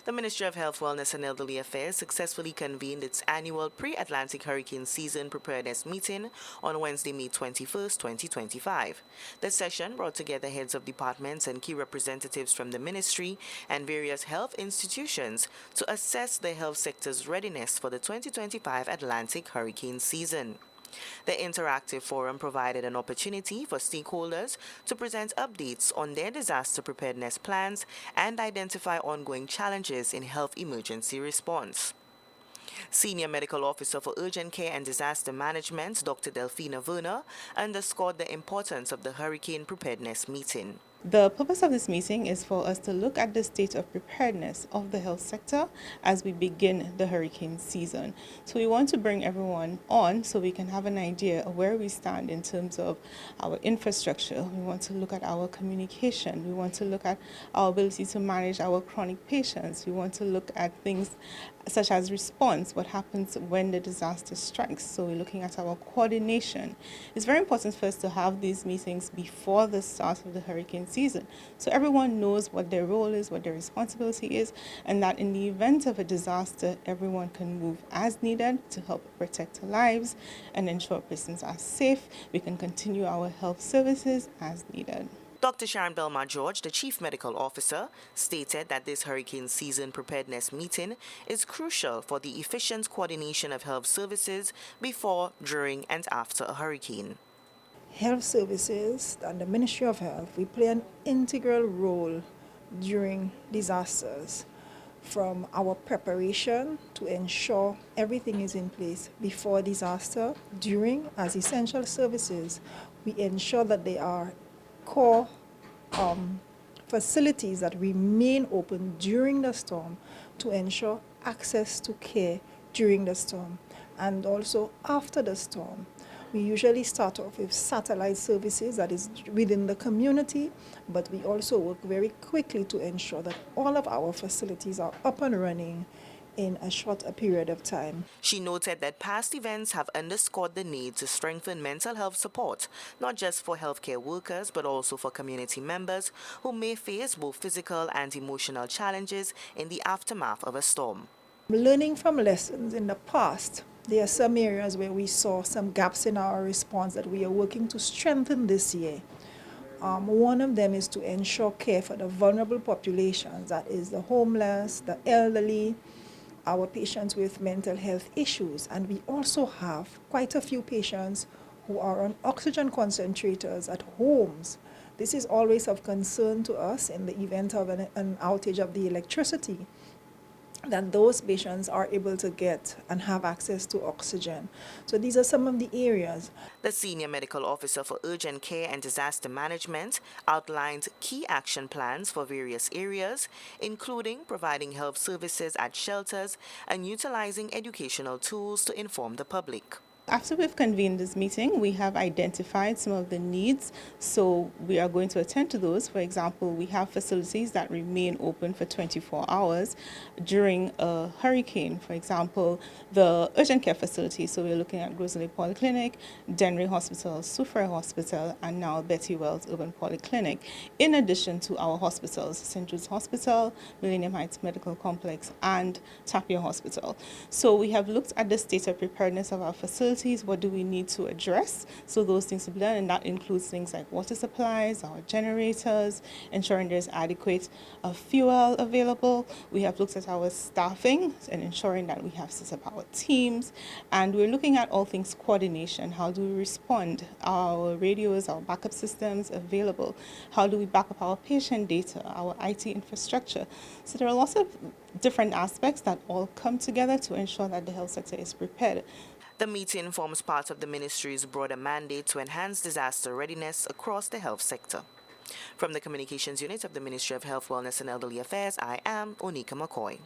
The Ministry of Health, Wellness and Elderly Affairs successfully convened its annual Pre-Atlantic Hurricane Season Preparedness meeting on Wednesday, May 21st, 2025. The session brought together heads of departments and key representatives from the ministry and various health institutions to assess the health sector's readiness for the 2025 Atlantic hurricane season. The interactive forum provided an opportunity for stakeholders to present updates on their disaster preparedness plans and identify ongoing challenges in health emergency response. Senior Medical Officer for Urgent Care and Disaster Management, Dr. Delphina Werner, underscored the importance of the hurricane preparedness meeting. The purpose of this meeting is for us to look at the state of preparedness of the health sector as we begin the hurricane season. So we want to bring everyone on so we can have an idea of where we stand in terms of our infrastructure. We want to look at our communication. We want to look at our ability to manage our chronic patients. We want to look at things such as response, what happens when the disaster strikes. So we're looking at our coordination. It's very important for us to have these meetings before the start of the hurricane season, so everyone knows what their role is, what their responsibility is, and that in the event of a disaster, everyone can move as needed to help protect lives and ensure persons are safe. We can continue our health services as needed. Dr. Sharon Belmar George, the Chief Medical Officer, stated that this hurricane season preparedness meeting is crucial for the efficient coordination of health services before, during, and after a hurricane. Health services and the Ministry of Health, we play an integral role during disasters, from our preparation to ensure everything is in place before disaster. During, as essential services, we ensure that they are core facilities that remain open during the storm to ensure access to care during the storm. And also after the storm, we usually start off with satellite services that is within the community, but we also work very quickly to ensure that all of our facilities are up and running in a short period of time. She noted that past events have underscored the need to strengthen mental health support, not just for healthcare workers, but also for community members who may face both physical and emotional challenges in the aftermath of a storm. Learning from lessons in the past, there are some areas where we saw some gaps in our response that we are working to strengthen this year. One of them is to ensure care for the vulnerable populations, that is the homeless, the elderly, our patients with mental health issues. And we also have quite a few patients who are on oxygen concentrators at homes. This is always of concern to us in the event of an outage of the electricity, that those patients are able to get and have access to oxygen. So these are some of the areas. The Senior Medical Officer for Urgent Care and Disaster Management outlined key action plans for various areas, including providing health services at shelters and utilizing educational tools to inform the public. After we've convened this meeting, we have identified some of the needs, so we are going to attend to those. For example, we have facilities that remain open for 24 hours during a hurricane. For example, the urgent care facility, so we're looking at Grosley Polyclinic, Denry Hospital, Soufriere Hospital, and now Betty Wells Urban Polyclinic, in addition to our hospitals, St. Jude's Hospital, Millennium Heights Medical Complex, and Tapia Hospital. So we have looked at the state of preparedness of our facilities. What do we need to address? So those things to be done, and that includes things like water supplies, our generators, ensuring there's adequate fuel available. We have looked at our staffing and ensuring that we have set up our teams, and we're looking at all things coordination. How do we respond? Our radios, our backup systems available? How do we back up our patient data, our IT infrastructure? So there are lots of different aspects that all come together to ensure that the health sector is prepared. The meeting forms part of the ministry's broader mandate to enhance disaster readiness across the health sector. From the Communications Unit of the Ministry of Health, Wellness and Elderly Affairs, I am Onika McCoy.